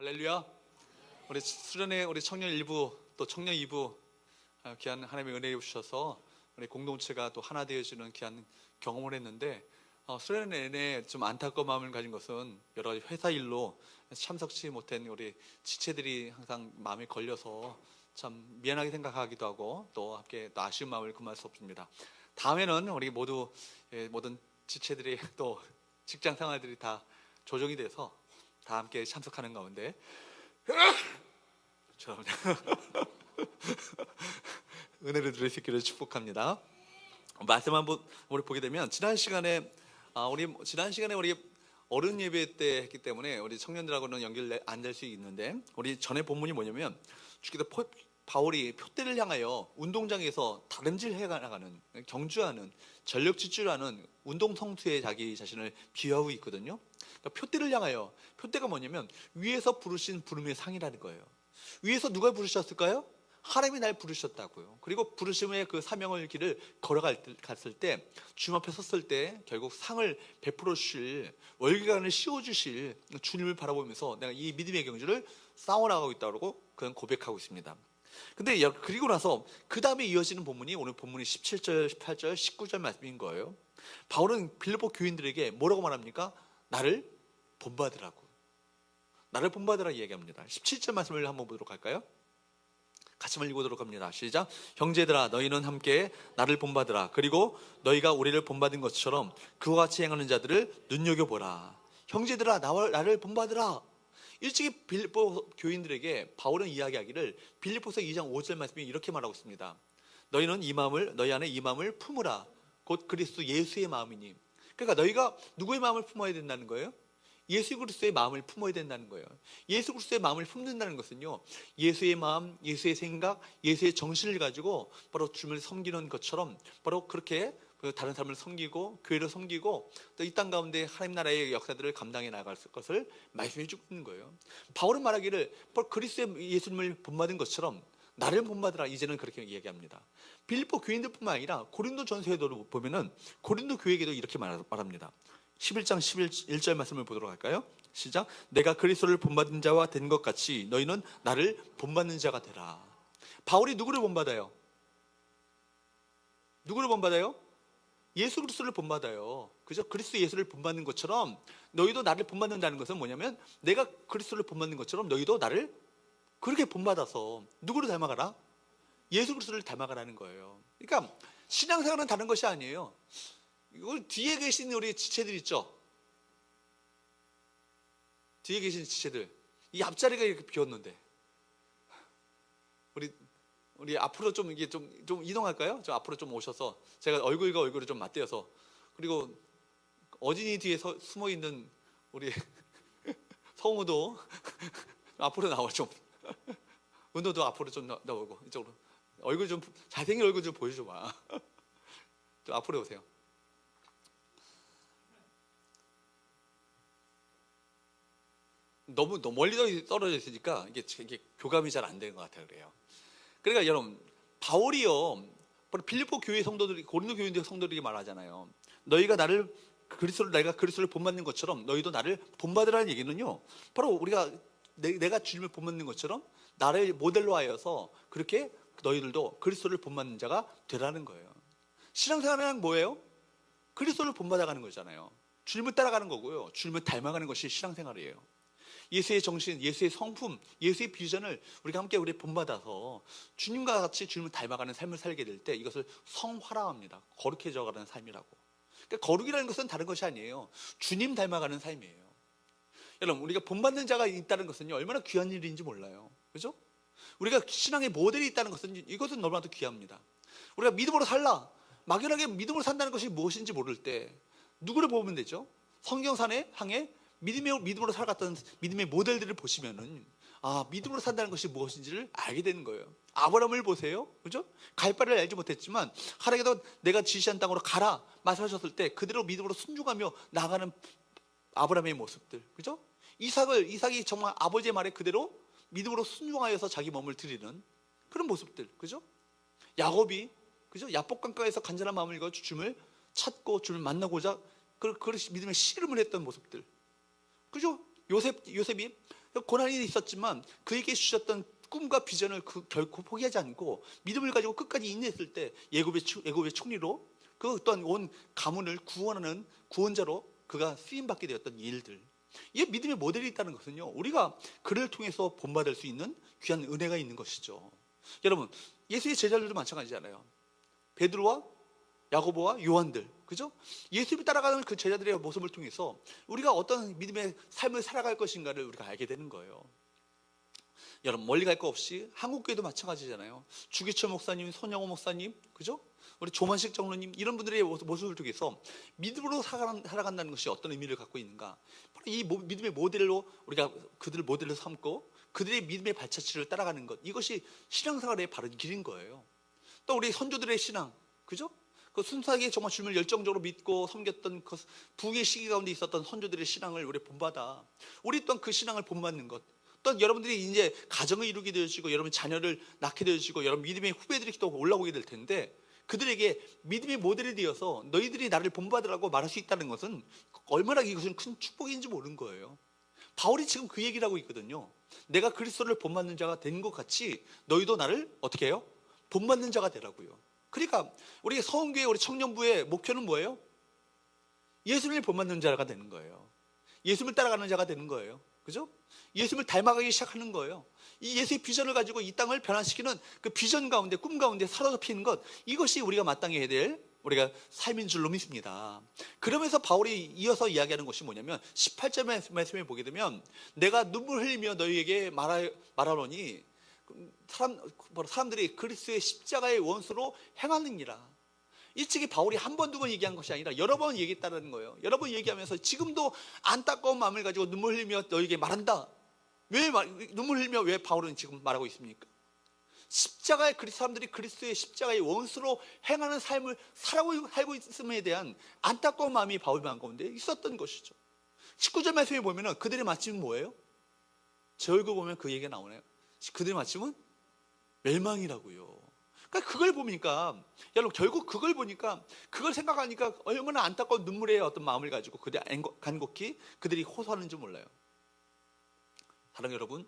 할렐루야. 우리 수련회 우리 청년 1부 또 청년 2부 귀한 하나님의 은혜를 주셔서 우리 공동체가 또 하나 되어지는 귀한 경험을 했는데 수련회 내내 좀 안타까운 마음을 가진 것은 여러 가지 회사 일로 참석치 못한 우리 지체들이 항상 마음에 걸려서 참 미안하게 생각하기도 하고 또 함께 또 아쉬운 마음을 금할 수 없습니다. 다음에는 우리 모두 모든 지체들이 또 직장 생활들이 다 조정이 돼서 다 함께 참석하는 가운데 은혜를 누릴 수 있기를 축복합니다. 말씀 한번 우리 보게 되면 지난 시간에 우리 어른 예배 때 했기 때문에 우리 청년들하고는 연결 안 될 수 있는데 우리 전에 본문이 뭐냐면 주께서 바울이 표대를 향하여 운동장에서 다름질해 나가는 경주하는 전력 질주하는 운동 성수에 자기 자신을 비유하고 있거든요. 그러니까 표대를 향하여, 표대가 뭐냐면 위에서 부르신 부름의 상이라는 거예요. 위에서 누가 부르셨을까요? 하나님이 날 부르셨다고요. 그리고 부르심의 그 사명의 길을 걸어갔을 때 주님 앞에 섰을 때 결국 상을 베풀어 주실, 월계관을 씌워 주실 주님을 바라보면서 내가 이 믿음의 경주를 싸워나가고 있다고 그는 고백하고 있습니다. 근데 그리고 나서 그 다음에 이어지는 본문이 오늘 본문이 17절, 18절, 19절 말씀인 거예요. 바울은 빌립보 교인들에게 뭐라고 말합니까? 나를 본받으라고, 나를 본받으라 이야기합니다. 17절 말씀을 한번 보도록 할까요? 같이 읽어보도록 합니다. 시작. 형제들아 너희는 함께 나를 본받으라. 그리고 너희가 우리를 본받은 것처럼 그와 같이 행하는 자들을 눈여겨보라. 형제들아 나를 본받으라. 일찍이 빌립보 교인들에게 바울은 이야기하기를 빌립보서 2장 5절 말씀이 이렇게 말하고 있습니다. 너희는 너희 안에 이 마음을 품으라. 곧 그리스도 예수의 마음이니. 그러니까 너희가 누구의 마음을 품어야 된다는 거예요? 예수 그리스도의 마음을 품어야 된다는 거예요. 예수 그리스도의 마음을 품는다는 것은요, 예수의 마음, 예수의 생각, 예수의 정신을 가지고 바로 주님을 섬기는 것처럼 바로 그렇게 다른 사람을 섬기고 교회를 섬기고 또 이 땅 가운데 하나님 나라의 역사들을 감당해 나갈 것을 말씀해 주고 있는 거예요. 바울은 말하기를 바로 그리스도의 예수님을 본받은 것처럼 나를 본받으라 이제는 그렇게 이야기합니다. 빌립보 교인들뿐만 아니라 고린도 전서에도 보면은 고린도 교회에게도 이렇게 말합니다. 11장 11절 말씀을 보도록 할까요? 시작. 내가 그리스도를 본받은 자와 된 것 같이 너희는 나를 본받는 자가 되라. 바울이 누구를 본받아요? 누구를 본받아요? 예수 그리스도를 본받아요. 그죠? 그리스도 예수를 본받는 것처럼 너희도 나를 본받는다는 것은 뭐냐면 내가 그리스도를 본받는 것처럼 너희도 나를 그렇게 본받아서 누구를 닮아가라? 예수 그리스도를 닮아가라는 거예요. 그러니까 신앙생활은 다른 것이 아니에요. 이걸 뒤에 계신 우리 지체들 있죠? 뒤에 계신 지체들, 이 앞자리가 이렇게 비었는데 우리 앞으로 좀 이게 좀 이동할까요? 저 앞으로 좀 오셔서 제가 얼굴과 얼굴을 좀 맞대어서, 그리고 어진이 뒤에 숨어 있는 우리 성우도 앞으로 나와 좀. 은호도 앞으로 좀 나오고 이쪽으로 얼굴 좀 잘생긴 얼굴 좀 보여줘 봐. 좀 앞으로 오세요. 너무 멀리 떨어져 있으니까 이게 교감이 잘 안 되는 것 같아요. 그래요. 그러니까 여러분, 바울이요, 빌립보 교회 성도들이, 고린도 교인들 성도들이 말하잖아요. 내가 그리스도를 본받는 것처럼 너희도 나를 본받으라는 얘기는요, 바로 내가 주님을 본받는 것처럼 나를 모델로 하여서 그렇게 너희들도 그리스도를 본받는 자가 되라는 거예요. 신앙생활은 뭐예요? 그리스도를 본받아가는 거잖아요. 주님을 따라가는 거고요, 주님을 닮아가는 것이 신앙생활이에요. 예수의 정신, 예수의 성품, 예수의 비전을 우리가 함께 본받아서 주님과 같이 주님을 닮아가는 삶을 살게 될 때 이것을 성화라합니다. 거룩해져가는 삶이라고. 그러니까 거룩이라는 것은 다른 것이 아니에요. 주님 닮아가는 삶이에요. 여러분, 우리가 본받는 자가 있다는 것은요, 얼마나 귀한 일인지 몰라요. 그죠? 우리가 신앙의 모델이 있다는 것은 이것은 너무나도 귀합니다. 우리가 믿음으로 살라, 막연하게 믿음으로 산다는 것이 무엇인지 모를 때 누구를 보면 되죠? 성경상에 항해 믿음으로 살아갔던 믿음의 모델들을 보시면은 믿음으로 산다는 것이 무엇인지를 알게 되는 거예요. 아브라함을 보세요. 그죠? 갈 바를 알지 못했지만 하나님께서 내가 지시한 땅으로 가라 말씀하셨을 때 그대로 믿음으로 순종하며 나가는 아브라함의 모습들. 그죠? 이삭이 정말 아버지의 말에 그대로 믿음으로 순종하여서 자기 몸을 드리는 그런 모습들. 그죠? 야곱이, 그죠? 야복강가에서 간절한 마음을 읽어 주님을 찾고 주님을 만나고자 그 믿음의 씨름을 했던 모습들. 그죠? 요셉이 고난이 있었지만 그에게 주셨던 꿈과 비전을 결코 포기하지 않고 믿음을 가지고 끝까지 인내했을 때 애굽의 총리로 그 또한 온 가문을 구원하는 구원자로 그가 쓰임받게 되었던 일들, 이 믿음의 모델이 있다는 것은요, 우리가 그를 통해서 본받을 수 있는 귀한 은혜가 있는 것이죠. 여러분, 예수의 제자들도 마찬가지잖아요. 베드로와 야고보와 요한들, 그죠? 예수를 따라가는 그 제자들의 모습을 통해서 우리가 어떤 믿음의 삶을 살아갈 것인가를 우리가 알게 되는 거예요. 여러분, 멀리 갈 거 없이 한국교회도 마찬가지잖아요. 주기철 목사님, 손영호 목사님, 그죠? 우리 조만식 장로님, 이런 분들의 모습을 통해서 믿음으로 살아간다는 것이 어떤 의미를 갖고 있는가? 바로 이 믿음의 모델로 우리가 그들을 모델로 삼고 그들의 믿음의 발자취를 따라가는 것, 이것이 신앙생활의 바른 길인 거예요. 또 우리 선조들의 신앙, 그죠? 그 순수하게 정말 주님을 열정적으로 믿고 섬겼던 그 부흥의 시기 가운데 있었던 선조들의 신앙을 우리 본받아 우리 또한 그 신앙을 본받는 것, 또 여러분들이 이제 가정을 이루게 되어지고 여러분 자녀를 낳게 되어지고 여러분 믿음의 후배들이 또 올라오게 될 텐데, 그들에게 믿음의 모델이 되어서 너희들이 나를 본받으라고 말할 수 있다는 것은 얼마나 이것은 큰 축복인지 모르는 거예요. 바울이 지금 그 얘기를 하고 있거든요. 내가 그리스도를 본받는 자가 된 것 같이 너희도 나를 어떻게 해요? 본받는 자가 되라고요. 그러니까 우리 서원교회 우리 청년부의 목표는 뭐예요? 예수님을 본받는 자가 되는 거예요. 예수님을 따라가는 자가 되는 거예요. 그죠? 예수님을 닮아가기 시작하는 거예요. 이 예수의 비전을 가지고 이 땅을 변화시키는 그 비전 가운데, 꿈 가운데 사로잡히는 것, 이것이 우리가 마땅히 해야 될 우리가 삶인 줄로 믿습니다. 그러면서 바울이 이어서 이야기하는 것이 뭐냐면 18절 말씀에 보게 되면 내가 눈물 흘리며 너희에게 말하노니 사람들이 그리스도의 십자가의 원수로 행하느니라. 일찍이 바울이 한 번, 두 번 얘기한 것이 아니라 여러 번 얘기했다는 거예요. 여러 번 얘기하면서 지금도 안타까운 마음을 가지고 눈물 흘리며 너에게 말한다. 눈물 흘리며 왜 바울은 지금 말하고 있습니까? 십자가의 사람들이 그리스도의 십자가의 원수로 행하는 삶을 살고 있음에 대한 안타까운 마음이 바울 마음 가운데 있었던 것이죠. 19절 말씀에 보면 그들의 마침은 뭐예요? 제 얼굴 보면 그 얘기가 나오네요. 그들의 마침은 멸망이라고요. 그러니까 그걸 보니까, 여러분, 결국 그걸 보니까, 그걸 생각하니까 얼마나 안타까운 눈물의 어떤 마음을 가지고 그들이 간곡히 그들이 호소하는지 몰라요. 사랑하는 여러분,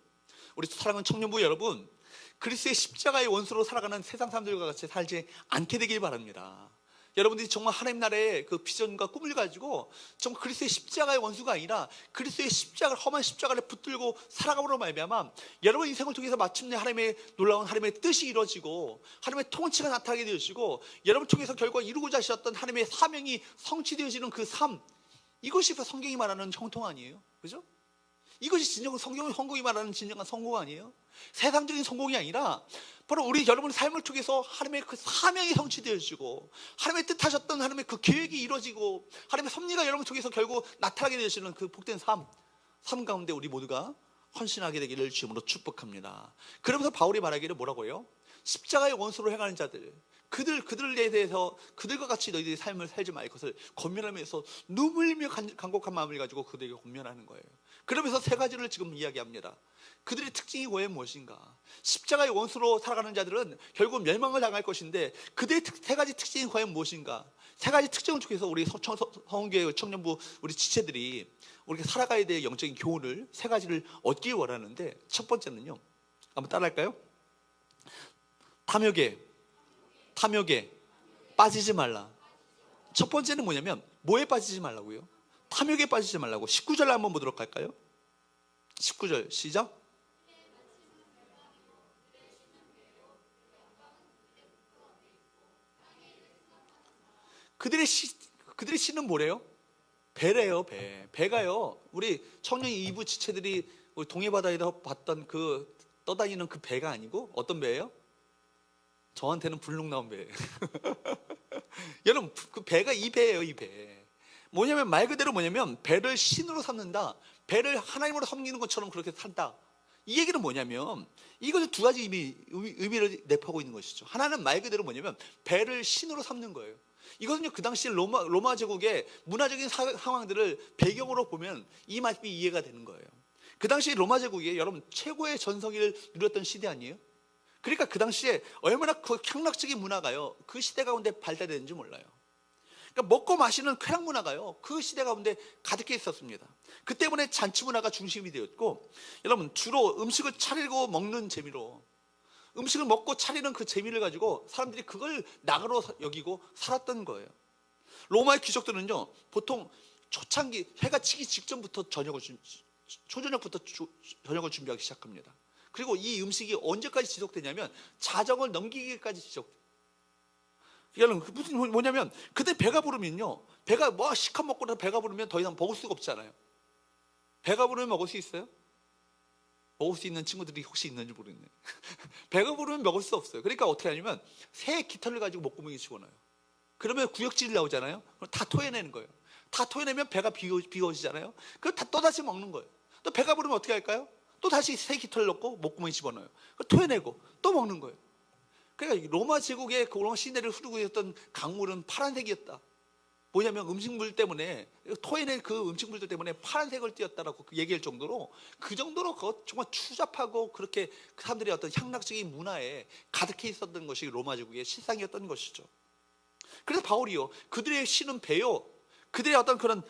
우리 사랑하는 청년부 여러분, 그리스도의 십자가의 원수로 살아가는 세상 사람들과 같이 살지 않게 되길 바랍니다. 여러분들이 정말 하나님 나라의 그 비전과 꿈을 가지고 정말 그리스도의 십자가의 원수가 아니라 그리스도의 십자가를, 험한 십자가를 붙들고 살아감으로 말미암아 여러분 인생을 통해서 마침내 하나님의 놀라운 하나님의 뜻이 이루어지고 하나님의 통치가 나타나게 되어지고 여러분 통해서 결국 이루고자 하셨던 하나님의 사명이 성취되어지는 그 삶, 이것이 성경이 말하는 형통 아니에요? 그죠? 이것이 진정한 성공이 말하는 진정한 성공 아니에요? 세상적인 성공이 아니라 바로 우리 여러분의 삶을 통해서 하나님의 그 사명이 성취되어지고 하나님의 뜻하셨던 하나님의 그 계획이 이루어지고 하나님의 섭리가 여러분 통해서 결국 나타나게 되시는 그 복된 삶 가운데 우리 모두가 헌신하게 되기를 주님으로 축복합니다. 그러면서 바울이 말하기를 뭐라고 해요? 십자가의 원수로 행하는 자들, 그들에 대해서 그들과 같이 너희들의 삶을 살지 말 것을 권면하면서 눈물 흘리며 간곡한 마음을 가지고 그들에게 권면하는 거예요. 그러면서 세 가지를 지금 이야기합니다. 그들의 특징이 과연 무엇인가? 십자가의 원수로 살아가는 자들은 결국 멸망을 당할 것인데 그들의 세 가지 특징이 과연 무엇인가? 세 가지 특징을 통해서 우리 서원교회 청년부 우리 지체들이 우리가 살아가야 될 영적인 교훈을 세 가지를 얻기 원하는데, 첫 번째는요, 한번 따라할까요? 탐욕에 빠지지 말라. 첫 번째는 뭐냐면 뭐에 빠지지 말라고요? 탐욕에 빠지지 말라고. 19절 한번 보도록 할까요? 19절 시작. 그들의 씨는 뭐래요? 배래요. 배가요, 우리 청년 2부 지체들이 우리 동해바다에서 봤던 그 떠다니는 그 배가 아니고 어떤 배예요? 저한테는 불룩 나온 배예요. 여러분, 그 배가 이 배예요. 이 배 뭐냐면 말 그대로 뭐냐면 배를 신으로 삼는다, 배를 하나님으로 섬기는 것처럼 그렇게 산다. 이 얘기는 뭐냐면 이것은 두 가지 의미를 내포하고 있는 것이죠. 하나는 말 그대로 뭐냐면 배를 신으로 삼는 거예요. 이것은요, 그 당시 로마 제국의 문화적인 상황들을 배경으로 보면 이 말씀이 이해가 되는 거예요. 그 당시 로마 제국이 여러분 최고의 전성기를 누렸던 시대 아니에요? 그러니까 그 당시에 얼마나 그 향락적인 문화가요, 그 시대 가운데 발달되는지 몰라요. 그러니까 먹고 마시는 쾌락 문화가요, 그 시대 가운데 가득해 있었습니다. 그 때문에 잔치 문화가 중심이 되었고, 여러분 주로 음식을 차리고 먹는 재미로, 음식을 먹고 차리는 그 재미를 가지고 사람들이 그걸 낙으로 여기고 살았던 거예요. 로마의 귀족들은요, 보통 초창기 해가 치기 직전부터 초저녁부터 저녁을 준비하기 시작합니다. 그리고 이 음식이 언제까지 지속되냐면 자정을 넘기기까지 지속돼요. 여러분 무슨 뭐냐면, 그때 배가 부르면요, 배가 뭐 시커 먹고 나서 배가 부르면 더 이상 먹을 수가 없잖아요. 배가 부르면 먹을 수 있어요? 먹을 수 있는 친구들이 혹시 있는지 모르겠네요. 배가 부르면 먹을 수 없어요. 그러니까 어떻게 하냐면 새 깃털을 가지고 목구멍에 집어넣어요. 그러면 구역질이 나오잖아요. 그럼 다 토해내는 거예요. 다 토해내면 배가 비워지잖아요. 그럼 다 또다시 먹는 거예요. 또 배가 부르면 어떻게 할까요? 또 다시 새 깃털을 넣고 목구멍에 집어넣어요. 토해내고 또 먹는 거예요. 그러니까 로마 제국의 그 로마 시내를 흐르고 있었던 강물은 파란색이었다. 뭐냐면 음식물 때문에, 토해낸 그 음식물들 때문에 파란색을 띠었다라고 얘기할 정도로, 그 정도로 정말 추잡하고 그렇게 사람들의 어떤 향락적인 문화에 가득해 있었던 것이 로마 제국의 실상이었던 것이죠. 그래서 바울이요, 그들의 신은 배요, 그들의 어떤 그런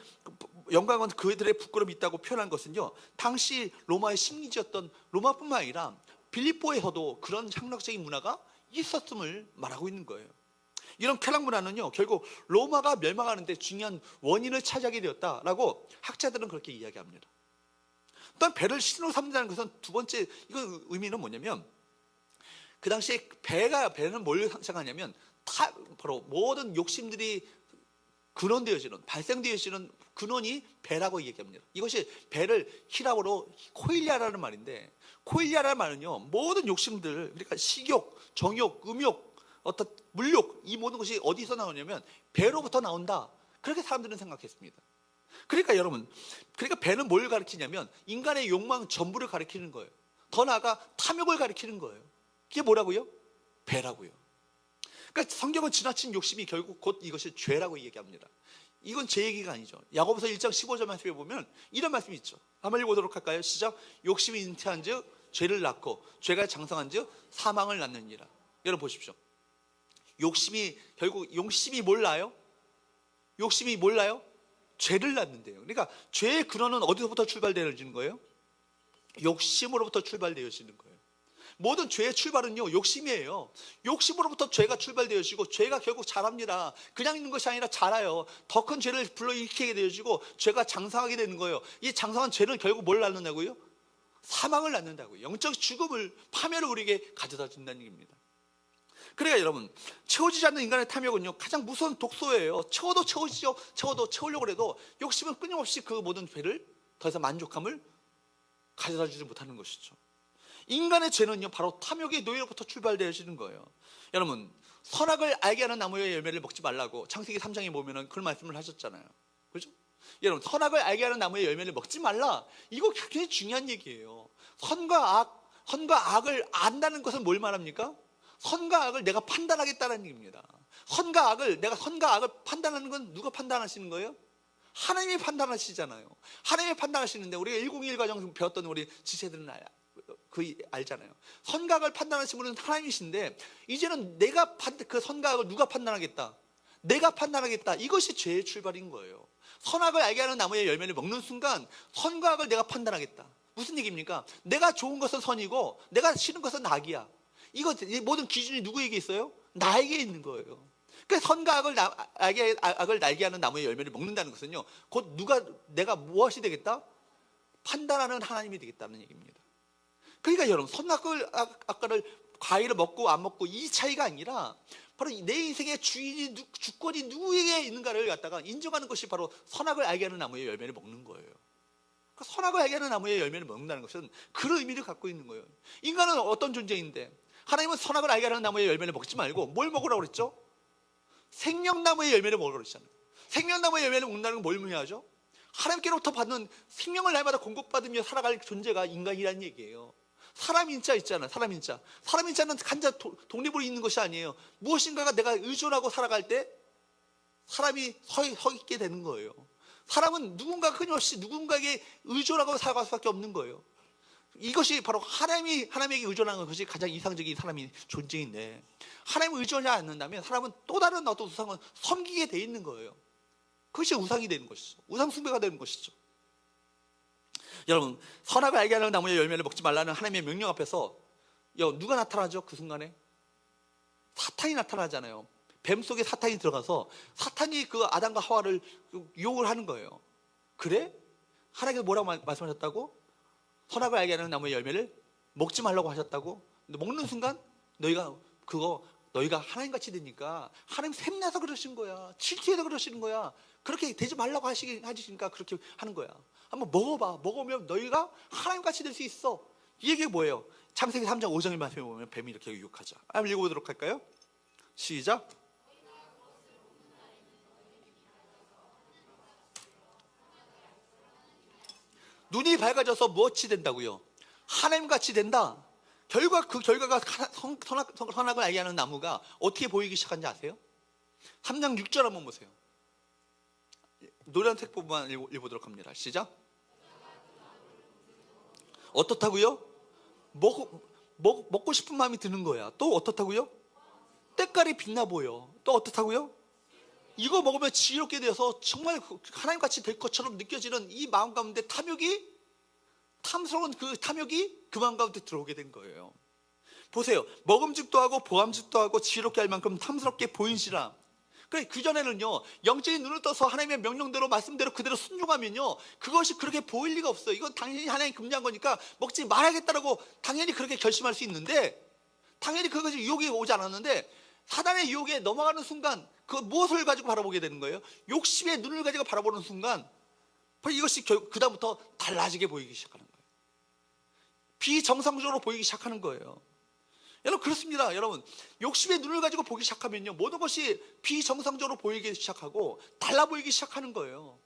영광은 그들의 부끄러움이 있다고 표현한 것은요, 당시 로마의 식민지였던 로마뿐만 아니라 빌립보에서도 그런 향락적인 문화가 있었음을 말하고 있는 거예요. 이런 쾌락 문화는요, 결국 로마가 멸망하는데 중요한 원인을 차지하게 되었다라고 학자들은 그렇게 이야기합니다. 또한 배를 신으로 삼는다는 것은 두 번째 이건 의미는 뭐냐면, 그 당시에 배는 뭘 상상하냐면 바로 모든 욕심들이 근원되어지는, 발생되어지는 근원이 배라고 얘기합니다. 이것이 배를 히라보로 코일리아라는 말인데, 코일리아라는 말은요, 모든 욕심들, 그러니까 식욕, 정욕, 음욕, 어떤 물욕, 이 모든 것이 어디서 나오냐면 배로부터 나온다, 그렇게 사람들은 생각했습니다. 그러니까 여러분, 그러니까 배는 뭘 가리키냐면 인간의 욕망 전부를 가리키는 거예요. 더 나아가 탐욕을 가리키는 거예요. 그게 뭐라고요? 배라고요. 그러니까 성경은 지나친 욕심이 결국 곧 이것이 죄라고 얘기합니다. 이건 제 얘기가 아니죠. 야고보서 1장 15절 말씀에 보면 이런 말씀이 있죠. 한번 읽어보도록 할까요? 시작. 욕심이 잉태한 즉 죄를 낳고 죄가 장성한 즉 사망을 낳느니라. 여러분 보십시오. 욕심이 뭘 낳아요? 욕심이 뭘 낳아요? 죄를 낳는데요. 그러니까 죄의 근원은 어디서부터 출발되어지는 거예요? 욕심으로부터 출발되어지는 거예요. 모든 죄의 출발은요, 욕심이에요. 욕심으로부터 죄가 출발되어지고, 죄가 결국 자랍니다. 그냥 있는 것이 아니라 자라요. 더 큰 죄를 불러일으키게 되어지고 죄가 장성하게 되는 거예요. 이 장성한 죄는 결국 뭘 낳는다고요? 사망을 낳는다고요. 영적 죽음을, 파멸을 우리에게 가져다 준다는 얘기입니다. 그러니까 여러분, 채워지지 않는 인간의 탐욕은요, 가장 무서운 독소예요. 채우려고 해도 욕심은 끊임없이 그 모든 죄를, 더 이상 만족함을 가져다 주지 못하는 것이죠. 인간의 죄는요, 바로 탐욕의 노예로부터 출발되어지는 거예요. 여러분, 선악을 알게 하는 나무의 열매를 먹지 말라고 창세기 3장에 보면은 그런 말씀을 하셨잖아요. 그렇죠? 여러분, 선악을 알게 하는 나무의 열매를 먹지 말라, 이거 굉장히 중요한 얘기예요. 선과 악을 안다는 것은 뭘 말합니까? 선과 악을 내가 판단하겠다는 얘기입니다. 내가 선과 악을 판단하는 건 누가 판단하시는 거예요? 하나님이 판단하시잖아요. 하나님이 판단하시는데, 우리가 101 과정 배웠던 우리 지체들은 알잖아요. 선과 악을 판단하시는 분은 하나님이신데, 이제는 내가 그 선과 악을 누가 판단하겠다? 내가 판단하겠다. 이것이 죄의 출발인 거예요. 선악을 알게 하는 나무의 열매를 먹는 순간 선과 악을 내가 판단하겠다. 무슨 얘기입니까? 내가 좋은 것은 선이고 내가 싫은 것은 악이야. 이 모든 기준이 누구에게 있어요? 나에게 있는 거예요. 그러니까 선과 악을 알게 하는 나무의 열매를 먹는다는 것은요, 곧 내가 무엇이 되겠다? 판단하는 하나님이 되겠다는 얘기입니다. 그러니까 여러분, 선악을 과일을 먹고 안 먹고 이 차이가 아니라, 바로 내 인생의 주권이 누구에게 있는가를 갖다가 인정하는 것이 바로 선악을 알게 하는 나무의 열매를 먹는 거예요. 그러니까 선악을 알게 하는 나무의 열매를 먹는다는 것은 그런 의미를 갖고 있는 거예요. 인간은 어떤 존재인데, 하나님은 선악을 알게 하는 나무의 열매를 먹지 말고 뭘 먹으라고 그랬죠? 생명나무의 열매를 먹으라고 그랬잖아요. 생명나무의 열매를 먹는다는 건 뭘 의미하죠? 하나님께로부터 받는 생명을 날마다 공급받으며 살아갈 존재가 인간이라는 얘기예요. 사람인자 있잖아요. 사람인자는 간자 독립으로 있는 것이 아니에요. 무엇인가가 내가 의존하고 살아갈 때 사람이 서 있게 되는 거예요. 사람은 끊임없이 누군가에게 의존하고 살아갈 수밖에 없는 거예요. 이것이 바로 하나님에게 의존하는 것이 가장 이상적인 사람의 존재인데, 하나님을 의존하지 않는다면 사람은 또 다른 어떤 우상을 섬기게 돼 있는 거예요. 그것이 우상이 되는 것이죠. 우상 숭배가 되는 것이죠. 여러분, 선악을 알게 하는 나무의 열매를 먹지 말라는 하나님의 명령 앞에서 누가 나타나죠? 그 순간에 사탄이 나타나잖아요. 뱀 속에 사탄이 들어가서 사탄이 그 아담과 하와를 유혹을 하는 거예요. 그래? 하나님께서 뭐라고 말씀하셨다고? 선악을 알게 하는 나무의 열매를 먹지 말라고 하셨다고? 근데 먹는 순간 너희가 하나님같이 되니까 하나님 샘나서 그러신 거야. 질투해서 그러시는 거야. 그렇게 되지 말라고 하시니까 그렇게 하는 거야. 한번 먹어봐. 먹으면 너희가 하나님같이 될 수 있어. 이 얘기가 뭐예요? 창세기 3장 5절 말씀에 보면 뱀이 이렇게 유혹하죠. 한번 읽어보도록 할까요? 시작. 눈이 밝아져서 무엇이 된다고요? 하나님같이 된다. 그 결과가 선악을 알게 하는 나무가 어떻게 보이기 시작한지 아세요? 3장 6절 한번 보세요. 노란 색부분만 읽어보도록 합니다. 시작. 어떻다고요? 먹고 싶은 마음이 드는 거야. 또 어떻다고요? 때깔이 빛나 보여. 또 어떻다고요? 이거 먹으면 지혜롭게 되어서 정말 하나님같이 될 것처럼 느껴지는 이 마음 가운데 탐스러운 그 탐욕이 그 마음 가운데 들어오게 된 거예요. 보세요. 먹음직도 하고 보암직도 하고 지혜롭게 할 만큼 탐스럽게 보인시라. 그래, 그전에는요, 영적인 눈을 떠서 하나님의 명령대로 말씀대로 그대로 순종하면요, 그것이 그렇게 보일 리가 없어요. 이건 당연히 하나님이 금지한 거니까 먹지 말아야겠다라고 당연히 그렇게 결심할 수 있는데, 당연히 그것이 유혹이 오지 않았는데, 사단의 유혹에 넘어가는 순간 그 무엇을 가지고 바라보게 되는 거예요? 욕심의 눈을 가지고 바라보는 순간 이것이 그다음부터 달라지게 보이기 시작하는 거예요. 비정상적으로 보이기 시작하는 거예요. 여러분, 그렇습니다. 여러분, 욕심의 눈을 가지고 보기 시작하면요, 모든 것이 비정상적으로 보이기 시작하고 달라 보이기 시작하는 거예요.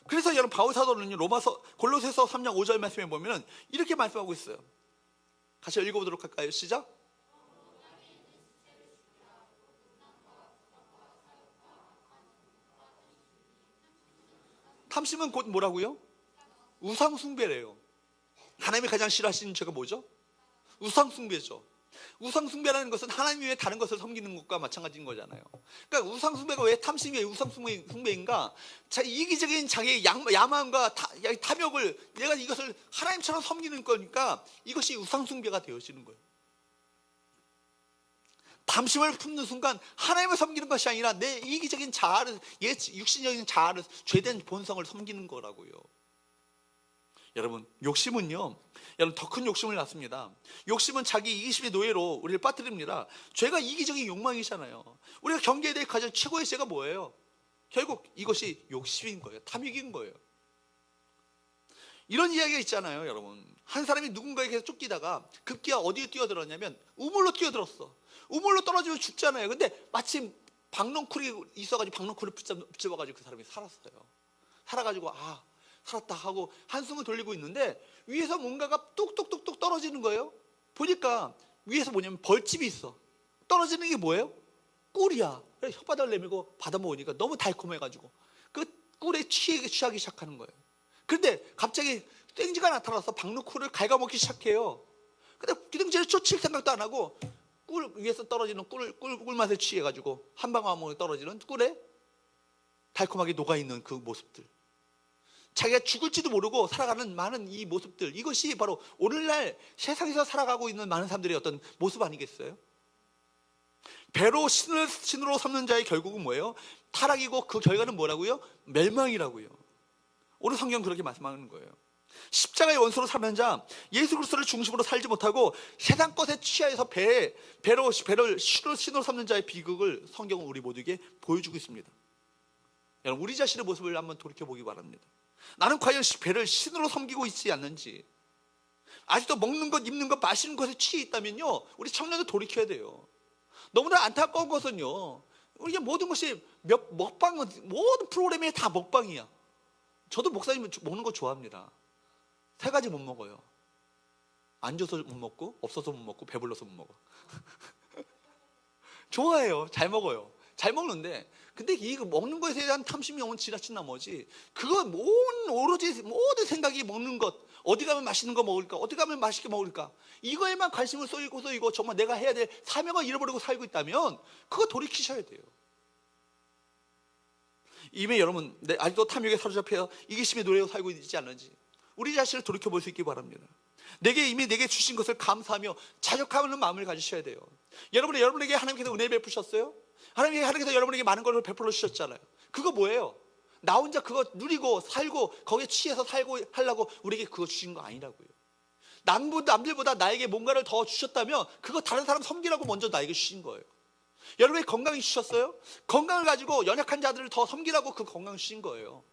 그래서 여러분, 바울 사도는요, 골로새서 3장 5절 말씀에 보면 이렇게 말씀하고 있어요. 같이 읽어보도록 할까요? 시작. 탐심은 곧 뭐라고요? 우상 숭배래요. 하나님이 가장 싫어하시는 죄가 뭐죠? 우상 숭배죠. 우상 숭배라는 것은 하나님 외에 다른 것을 섬기는 것과 마찬가지인 거잖아요. 그러니까 우상 숭배가 왜 탐심이 우상 숭배인가? 이기적인 자기의 야망과 탐욕을, 내가 이것을 하나님처럼 섬기는 거니까 이것이 우상 숭배가 되어지는 거예요. 탐심을 품는 순간 하나님을 섬기는 것이 아니라 내 이기적인 자아를, 육신적인 자아를, 죄된 본성을 섬기는 거라고요. 여러분, 욕심은요, 여러분, 더 큰 욕심을 낳습니다. 욕심은 자기 이기심의 노예로 우리를 빠뜨립니다. 죄가 이기적인 욕망이잖아요. 우리가 경계에 대해 가장 최고의 죄가 뭐예요? 결국 이것이 욕심인 거예요. 탐욕인 거예요. 이런 이야기가 있잖아요, 여러분. 한 사람이 누군가에게 쫓기다가 급기야 어디에 뛰어들었냐면 우물로 뛰어들었어. 우물로 떨어지면 죽잖아요. 근데 마침 박넝쿨이 있어가지고 박넝쿨을 붙잡아가지고 그 사람이 살았어요. 살아가지고 살았다 하고 한숨을 돌리고 있는데 위에서 뭔가가 뚝뚝뚝뚝 떨어지는 거예요. 보니까 위에서 뭐냐면 벌집이 있어. 떨어지는 게 뭐예요? 꿀이야. 그래서 혓바닥을 내밀고 받아 먹으니까 너무 달콤해가지고 그 꿀에 취하기 시작하는 거예요. 그런데 갑자기 땡지가 나타나서 박넝쿨을 갉아먹기 시작해요. 근데 땡지를 쫓을 생각도 안 하고 꿀 위에서 떨어지는 꿀 맛에 취해가지고 한 방울 떨어지는 꿀에 달콤하게 녹아있는 그 모습들, 자기가 죽을지도 모르고 살아가는 많은 이 모습들, 이것이 바로 오늘날 세상에서 살아가고 있는 많은 사람들의 어떤 모습 아니겠어요? 배로 신으로 삼는 자의 결국은 뭐예요? 타락이고 그 결과는 뭐라고요? 멸망이라고요. 오늘 성경 그렇게 말씀하는 거예요. 십자가의 원수로 사는 자, 예수 그리스도를 중심으로 살지 못하고 세상 것에 취하여서 배를 신으로 삼는 자의 비극을 성경은 우리 모두에게 보여주고 있습니다. 여러분, 우리 자신의 모습을 한번 돌이켜보기 바랍니다. 나는 과연 배를 신으로 섬기고 있지 않는지, 아직도 먹는 것, 입는 것, 마시는 것에 취해 있다면요, 우리 청년들 돌이켜야 돼요. 너무나 안타까운 것은요, 우리가 모든 것이 먹방은, 모든 프로그램이 다 먹방이야. 저도 목사님 먹는 거 좋아합니다. 3가지 못 먹어요. 안 줘서 못 먹고, 없어서 못 먹고, 배불러서 못 먹어. 좋아해요. 잘 먹어요. 잘 먹는데, 근데 이 먹는 것에 대한 탐심이 너무 지나친 나머지, 그거 오로지 모든 생각이 먹는 것, 어디 가면 맛있는 거 먹을까? 어디 가면 맛있게 먹을까? 이거에만 관심을 쏠고서 이거 정말 내가 해야 될 사명을 잃어버리고 살고 있다면 그거 돌이키셔야 돼요. 이미 여러분 아직도 탐욕에 사로잡혀 이기심의 노래로 살고 있지 않는지 우리 자신을 돌이켜볼 수 있기 바랍니다. 내게 주신 것을 감사하며 자족하는 마음을 가지셔야 돼요. 여러분에게 하나님께서 은혜 베푸셨어요? 하나님께서 여러분에게 많은 것을 베풀어 주셨잖아요. 그거 뭐예요? 나 혼자 그거 누리고 살고 거기에 취해서 살고 하려고 우리에게 그거 주신 거 아니라고요. 남들보다 나에게 뭔가를 더 주셨다면 그거 다른 사람 섬기라고 먼저 나에게 주신 거예요. 여러분에게 건강이 주셨어요? 건강을 가지고 연약한 자들을 더 섬기라고 그 건강을 주신 거예요.